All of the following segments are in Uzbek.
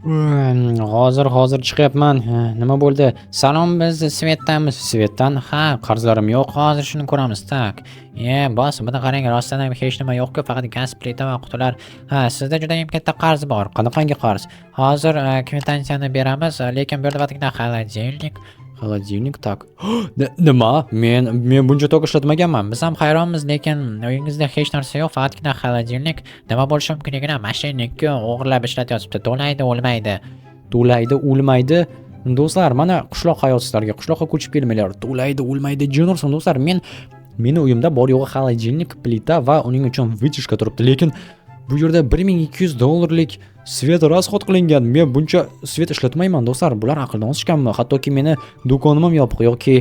Hozir chiqyapman. Nima bo'ldi? Salom, biz Svetdanmiz. Svetdan? Ha, qarzlarim yo'q. Hozir shuni ko'ramiz. Tak. Boss, buni qarang, rostdan ham hech nima yo'q-ku, faqat gaz plita va qutilar. Ha, sizda juda ham katta qarz bor. Qanaqangi qarz? Hozir kvitantsiyani beramiz, lekin bu yerda Холодильник tak. Nima? Men buncha tok ishlatmaganman. Biz ham hayronmiz, lekin uyingizda hech narsa yo'q, faqatgina холодильник. Nima bo'lishi mumkinligini mashinnikku o'g'irlab ishlatyapti. To'laydi, o'lmaydi. Do'stlar, mana qishloq hayotsizlarga qishloqqa ko'chib kelmanglar. To'laydi, o'lmaydi. Jino'rsin do'stlar, meni uyimda bor yo'g'i холодильник, plita va uning uchun vытяжка turibdi, lekin bu yerda $1200 svet расход qilingan. Men buncha svet ishlatmayman do'stlar. Bular aqldan ozishganmi? Hattoki meni do'konim ham yopiq yoki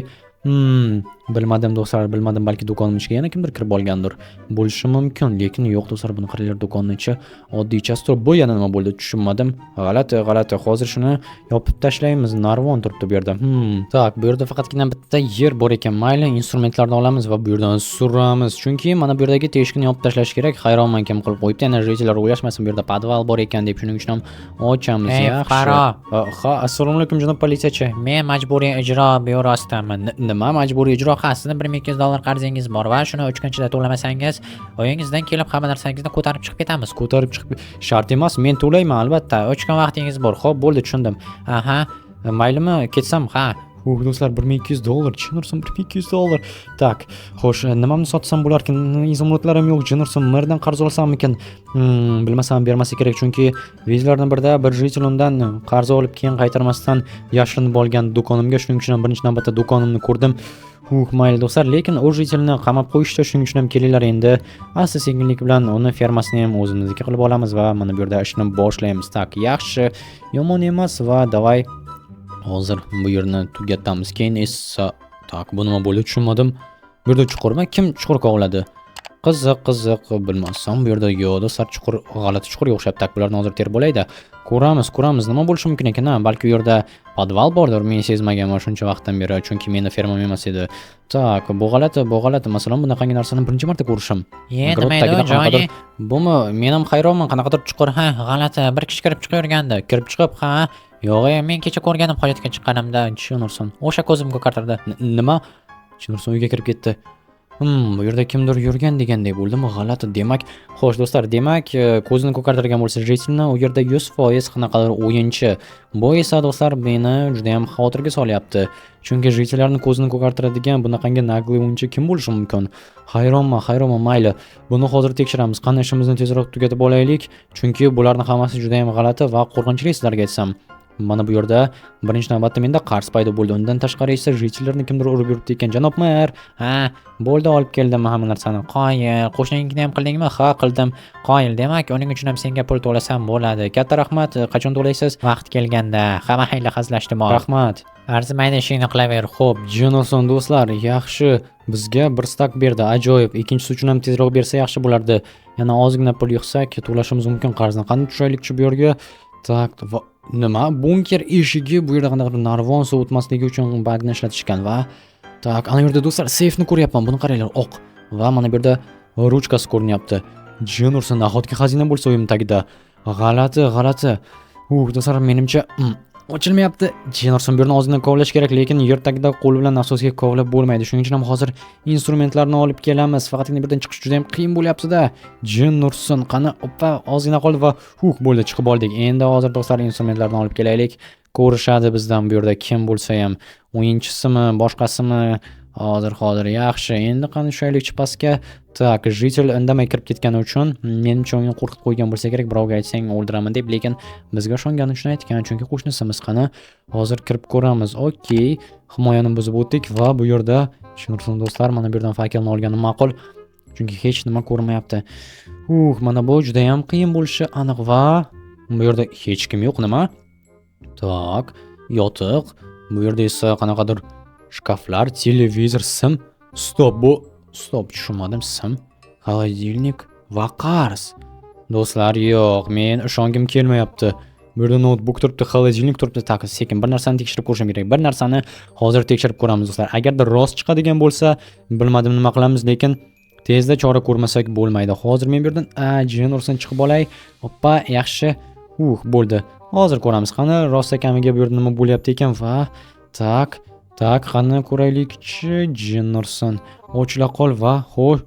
bilmadim do'stlar, balki do'konim ichiga yana kimdir kirib olgandir. Bo'lishi mumkin, lekin yo'q do'stlar, buni qaranglar, do'konning ichi oddiychasi turib. Bu yana nima bo'ldi? Tushunmadim. G'alati. Hozir shuni yopib tashlaymiz. Narvon turibdi bu yerda. Tak, bu yerda faqatgina bitta yer bor ekan. Mayli, instrumentlarni olamiz va bu yerdan suramiz. Chunki mana bu yerdagi teshikni yopib tashlash kerak. Hayronman, kim qilib qo'yibdi. Yana rejlar o'ylashmasin, bu yerda podval bor ekan deb, shuning uchun ham ochamiz. Yaxshi. Ha, assalomu alaykum janob politsiyachi. Men majburiy ijro byurosidaman. Nima majburiy ijro? Sizda $1200 qarzingiz bor va shuni 3 kun ichida to'lamasangiz, uyingizdan kelib hamma narsangizni ko'tarib chiqib ketamiz. Shart emas, men to'layman albatta. 3 kun vaqtingiz bor. Xo'p, bo'ldi, tushundim. Aha, maylimi, ketsam? Ha. Do'stlar, $1200, Jino'rsin, $1200. Tak, xo'sh, nimamni sotsam bo'larkin? Izomotlarim yo'q, Jino'rsin, merdan qarz olsammikin? Bilmasam bermasa kerak, chunki vizlardan birida bir jitel undan qarz olib keyin qaytarmasdan yashirinib olgan do'konimga, shuning uchun ham birinchi navbatda do'konimni ko'rdim. Mayli do'stlar, lekin u jitelni qamab qo'yishdi, shuning uchun ham kelinglar endi asta sekinlik bilan uni fermasini ham o'zimizniki qilib olamiz va mana bu yerda ishni boshlaymiz. Tak, yaxshi, yomon emas va davay hozir bu yerni tugatamiz. Keyin esa tak, bu nima bo'ldi, tushunmadim. Bu yerda chuqurmi? Kim chuqur kovladi? Qiziq, bilmasam bu yerda yo'q do'stlar, chuqur, g'alati chuqurga o'xshab. Tak, bularni hozir terib olayda. Ko'ramiz, nima bo'lishi mumkin ekan? Balki u yerda podval bordir, men sezmaganman shuncha vaqtdan beri, chunki meni fermam emas edi. Tak, bu g'alati. Masalan, bunaqangi narsani birinchi marta ko'rishim. Nima edi joyi? Bumi, men ham hayronman, qanaqadir chuqur. Ha, g'alati. Bir kishi kirib chiqavergandi. Kirib chiqib, ha, yo'q, men kecha ko'rganim hojatga chiqqanimda, Jino'rsin. O'sha ko'zim ko'kartirdi. Nima? Jino'rsin uyga kirib ketdi. Bu yerda kimdir yurgan degandek bo'ldimi? G'alati. Demak, xo'sh do'stlar, ko'zini ko'kartirgan bo'lsa jitelni, u yerda 100% qanaqadir o'yinchi. Bu esa do'stlar meni juda ham xavotirga solyapti. Chunki jitellarni ko'zini ko'kartiradigan bunaqangi nagli o'yinchi kim bo'lishi mumkin? Hayronman, mayli. Buni hozir tekshiramiz. Qanday ishimizni tezroq tugatib olaylik, chunki bularning hammasi juda ham g'alati va qo'rqinchli sizlarga aytsam. Mana bu yerda birinchi navbatda menda qarz paydo bo'ldi. Undan tashqari esa jitellarni kimdir urib yuribdi ekan. Janob mer, ha, bo'ldi, olib keldim hamma narsani. Qoyil, qo'shningizni ham qildingmi? Ha, qildim. Qoyil, demak, uning uchun ham senga pul to'lasam bo'ladi. Katta rahmat. Qachon to'laysiz? Vaqt kelganda. Hamma xayli hazlashdim. Rahmat. Arzimaydi, ishingni qilaver. Xo'p, Jino'rsin do'stlar, yaxshi. Bizga bir stak berdi, ajoyib. Ikkinchisi uchun ham tezroq bersa yaxshi bo'lardi. Yana ozgina pul yig'sak, to'lashimiz mumkin qarzni. Qanday tushaylikchi bu yerga? Tak, nima? Bunker eshigi, bu yerda qanday narvon suv o'tmasligi uchun bagni ishlatishgan va tak, ana yerda do'stlar seyfni ko'ryapman. Buni qaranglar, oq va mana bu yerda ruchkasi ko'rinyapti. Jino'rsin, nahotki xazina bo'lsa uyim tagida. G'alati. Do'stlar, menimcha ochilmayapti. Jino'rsin, bu yerni ozgina kovlash kerak, lekin yer tagida qo'l bilan asosiga kovlab bo'lmaydi. Shuning uchun ham hozir instrumentlarni olib kelamiz. Faqatgina birdan chiqish juda ham qiyin bo'lyapti-da. Jino'rsin, qani, oppa, ozgina qoldi va bo'ldi, chiqib oldik. Endi hozir do'stlar instrumentlarni olib kelaylik. Ko'rishadi bizdan bu yerda kim bo'lsa ham, o'yinchisimi, boshqasimi. Hozir yaxshi. Endi qani tushaylikchi pastga. Tak, jitel indamay kirib ketgani uchun menimcha uni qo'rqitib qo'ygan bo'lsa kerak, birovga aytsang o'ldiraman deb, lekin bizga ishongani uchun aytgan, chunki qo'shnisimiz. Qani, hozir kirib ko'ramiz. Okey, himoyani buzib o'tdik va bu yerda Jino'rsin do'stlar, mana bu yerdan fakelni olganim ma'qul, chunki hech nima ko'rmayapti. Mana bu juda ham qiyin bo'lishi aniq va bu yerda hech kim yo'q. Nima? Tak, yotiq. Bu yerda esa qanaqadir shkaflar, televizor, sim. Stop, tushunmadim. Sim, холодильник va qarz. Do'stlar, yo'q, men ishongim kelmayapti. Bu yerda notebook turibdi, холодильник turibdi. Tak, sekin bir narsani tekshirib ko'rishim kerak. Bir narsani hozir tekshirib ko'ramiz do'stlar. Agarda rost chiqadigan bo'lsa, bilmadim nima qilamiz, lekin tezda chora ko'rmasak bo'lmaydi. Hozir men bu yerdan Jino'rsin chiqib olay. Hoppa, yaxshi. Bo'ldi. Hozir ko'ramiz. Qani rostakamiga bu yerda nima bo'lyapti ekan va tak, qani ko'raylikchi. Jennerson ochila qol va xo'sh.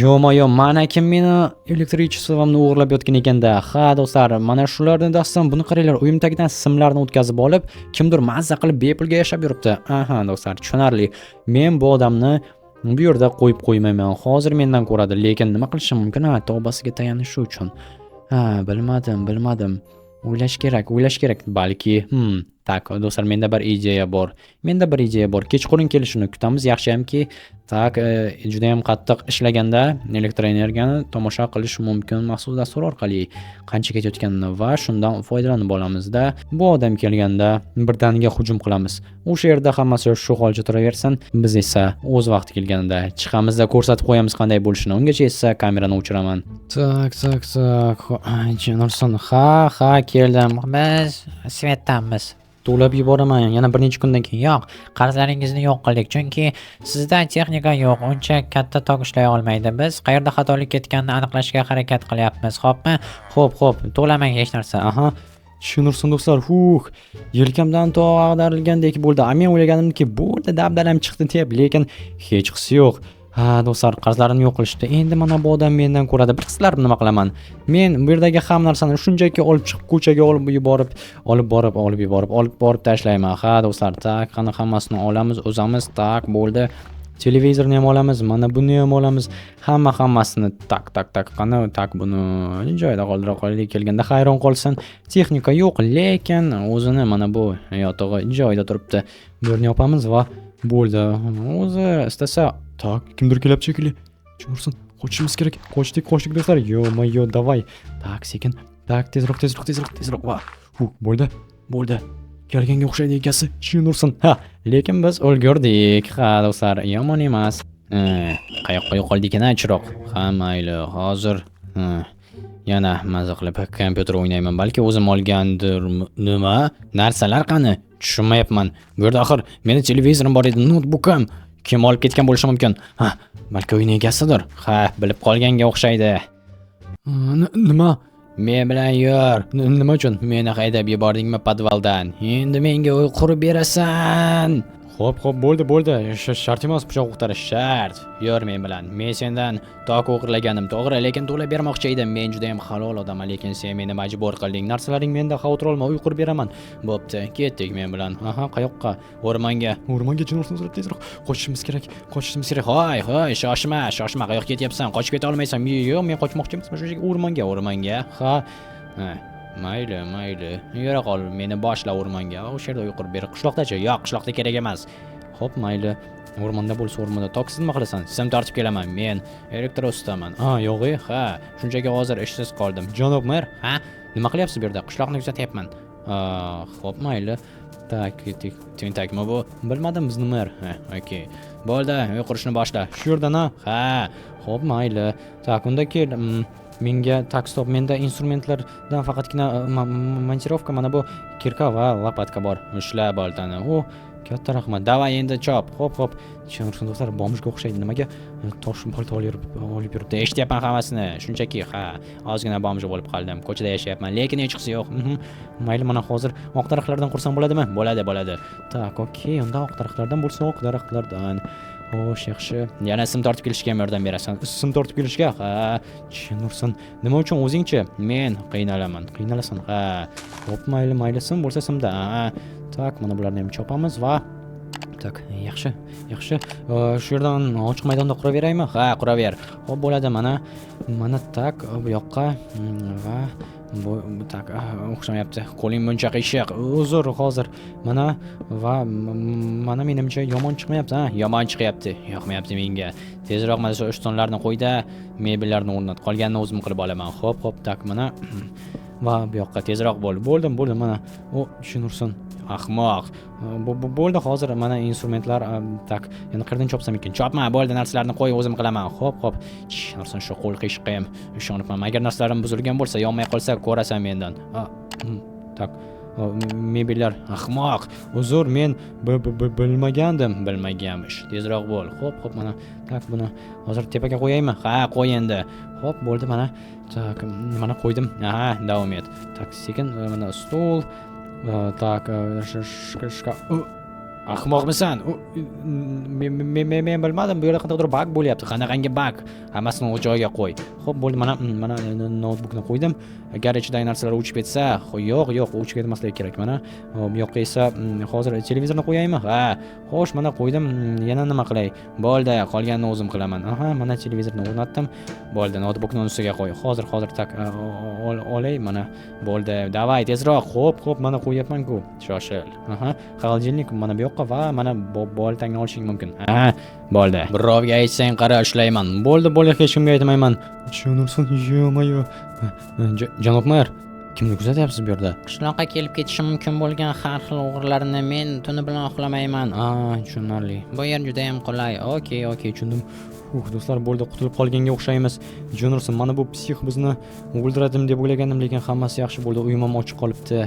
Yo-moyo, mana kim meni elektrichествomni o'g'irlab yotgan ekanda. Ha, do'stlar, mana shulardan dastam buni qaranglar. Uyim tagidan simlarni o'tkazib olib, kimdir mazza qilib bepulga yashab yuribdi. Aha, do'stlar, tushunarli. Men bu odamni bu yerda qo'yib qo'ymayman. Hozir mendan ko'radi, lekin nima qilishim mumkin? Ha, tavbasiga tayanish uchun. Ha, bilmadim. O'ylash kerak. Balki, tak, do'stlar, menda bir ideya bor. Kechqurun kelishini kutamiz. Yaxshiyamki, tak, juda ham qattiq ishlaganda elektroenergiyani tomosha qilish mumkin maxsus dastur orqali qancha ketayotganini va shundan foydalanib olamizda. Bu odam kelganda birdaniga hujum qilamiz. O'sha yerda hammasi shu holcha turaversin. Biz esa o'z vaqti kelganida chiqamizda ko'rsatib qo'yamiz qanday bo'lishini. Ungacha esa kamerani o'chiraman. Tak. Jennerson, ha, keldim. Biz Svetdanmiz. To'lab yuboraman. Yana bir necha kundan keyin. Yo'q, qarzlaringizni yo'q qildik, chunki sizda texnika yo'q, uncha katta tok ishlay olmaydi. Biz qayerda xatolik ketganini aniqlashga harakat qilyapmiz, xo'pmi? Xo'p, to'lamang hech narsa. Aha. Tushunursiz do'stlar. Yelkamdan tog' ag'darilgandek bo'ldi. Men o'ylaganimki, bu yerda dabdalam chiqdi deb, lekin hech qisi yo'q. Ha, do'stlar, qarzlarimni yo'q qilishdi. Endi mana bu odam mendan ko'radi. Bir qislar nima qilaman? Men bu yerdagi ham narsani shunchaki olib chiqib ko'chaga olib borib tashlayman. Ha, do'stlar, tak, qani hammasini olamiz, o'zamiz, tak, bo'ldi. Televizorni ham olamiz, mana buni ham olamiz. Hammasini tak, qani, tak, buni joyida qoldirib qo'yaylik. Kelganda hayron qolsin. Texnika yo'q, lekin o'zini mana bu yotig'i joyida turibdi. Bu yerni yopamiz va bo'ldi. O'zi istasa, tak, kimdir kelyapti shekilli. Tushunursin, qochishimiz kerak. Qochdik do'stlar. Yo-moyo, davay. Tak, sekin. Tak, tezroq. Va, bo'ldi. Kelganga o'xshaydi egasi. Tushunursin. Ha, lekin biz o'lgurdik. Ha, do'stlar, yomon emas. Qayoqqa yo'qoldik ekan chiroq. Ha, mayli, hozir yana maza qilib kompyuter o'ynayman. Balki o'zim olgandir. Nima? Narsalar qani? Tushunmayapman. Bu yerda axir meni televizorim bor edi, notebookim. Kim olib ketgan bo'lishi mumkin? Ha, balki uyning egasidir. Ha, bilib qolganga o'xshaydi. Nima? Men bilan yur. Nima uchun? Meni haydab yubordingmi podvaldan? Endi menga uy qurib berasan. Xo'p, bo'ldi. Shart emas pichoq o'qtarish, shart. Yur men bilan. Men sendan tok o'g'irlaganim to'g'ri, lekin to'lab bermoqchi edim. Men juda ham halol odamman, lekin sen meni majbur qilding. Narsalaring menda, xavotir olma, uy qurib beraman. Bo'pti, ketdik men bilan. Aha, qayoqqa? O'rmonga. Jennerson, tezroq. Qochishimiz kerak. Hoy, shoshma. Qayoqqa ketyapsan? Qochib keta olmaysan. Yo'q, men qochmoqchi emasman, shunchaki o'rmonga. Ha. Mayli. Yura qol, meni boshla o'rmonga. O'sha yerda uy qurib ber. Qishloqdachi? Yo'q, qishloqda kerak emas. Xo'p, mayli. O'rmonda bo'lsa o'rmonda. Toksiz nima qilasan? Sim tortib kelaman. Men elektr ustaman. Yo'q, ha. Shunchaki hozir ishsiz qoldim. Janob mer, ha? Nima qilyapsiz bu yerda? Qishloqni kuzatyapman. Xo'p, mayli. Tak, tentakmi bu? Bilmadim bizni mer. Okey. Bo'ldi, uy qurishni boshla. Shu yerdan-a? Ha. Xo'p, mayli. Tak, unda kel. Menga tak, stop, menda instrumentlardan faqatgina montirovka, mana bu kirka va lopatka bor. Ushla boltani. Katta rahmat. Davay endi chop. Xo'p. Tushunursiz do'stlar, bomjga o'xshaydi. Nimaga tosh bolta olib yuribdi? Eshityapman hammasini. Shunchaki, ha, ozgina bomj bo'lib qoldim. Ko'chada yashayapman, lekin hech qisi yo'q. Mayli, mana hozir oq daraxtlardan qursam bo'ladimi? Bo'ladi. Tak, okey, unda oq daraxtlardan bo'lsa oq daraxtlardan. Xo'sh, yaxshi. Yana sim tortib kelishga ham yordam berasan. Sim tortib kelishga? Ha, tushunursin. Nima uchun o'zingchi? Men qiynalasan. Ha. Xo'p, mayli, sim bo'lsa simda. Tak, mana bularni ham chopamiz va tak, yaxshi. Shu yerdan ochiq maydonda quraveraymi? Ha, quraver. Xo'p, bo'ladi, mana tak, bu yoqqa va bu tak, o'xshamayapti. Qo'ling buncha qiyshiq. Uzr, hozir. Mana menimcha yomon chiqmayapti, ha? Yomon chiqyapti. Yoqmayapti menga. Tezroq mana shu ustunlarni qo'yda, mebellarni o'rnat. Qolganini o'zim qilib olaman. Xo'p, tak, mana va bu yoqqa tezroq bo'ldim, mana. Tushunursin. Ahmoq. Bo'ldi, hozir mana instrumentlar, tak, yana qayerdan chopsam ekan? Chopma, bo'ldi, narsalarni qo'y, o'zim qilaman. Xo'p. Tushunursin, shu qo'l qiyshiqqa ham ishonibman. Agar narsalarim buzilgan bo'lsa, yonmay qolsa, ko'rasan mendan. Tak. mebellar. Ahmoq. Uzr, men bilmaganmish. Tezroq bo'l. Xo'p, mana tak buni hozir tepaga qo'yaymi? Ha, qo'y endi. Xo'p, bo'ldi mana. Tak, mana qo'ydim. Aha, davom et. Tak, sekin mana stol. Tak, ahmoqmisan? Men bilmadim, bu yerda qanaqadir bug bo'lyapti. Qanaqangi bug? Hammasini o'z joyiga qo'y. Xo'p, bo'ldi, mana notebookni qo'ydim. Agar ichidagi narsalar o'chib ketsa, yo'q, o'chib ketmasligi kerak. Mana bu yoqqa esa hozir televizorni qo'yaymi? Ha, xo'sh, mana qo'ydim. Yana nima qilay? Bo'ldi, qolganini o'zim qilaman. Aha, mana televizorni o'rnatdim. Bo'ldi, notebookni ustiga qo'y. Hozir tak olay, mana bo'ldi. Davay, tezroq. Xo'p, mana qo'yapman-ku. Shoshil. Aha, xolodilnik mana bu yoqqa va mana boltangni olishing mumkin. Ha, bo'ldi. Birovga aytsang qara ishlayman. Bo'ldi, hech kimga aytmayman. Tushunursan, yo'mayo. Janob mer, kimni kuzatyapsiz bu yerda? Qishloqqa kelib ketishi mumkin bo'lgan har xil o'g'rilarni men tuni bilan uxlamayman. Tushunarli. Bu yer juda ham qulay. Okey, tushundim. Do'stlar, bo'ldi, qutulib qolganga o'xshaymiz. Jo'nursin, mana bu psix bizni o'ldiradim deb o'ylagandim, lekin hammasi yaxshi bo'ldi. Uyim ham ochiq qolibdi.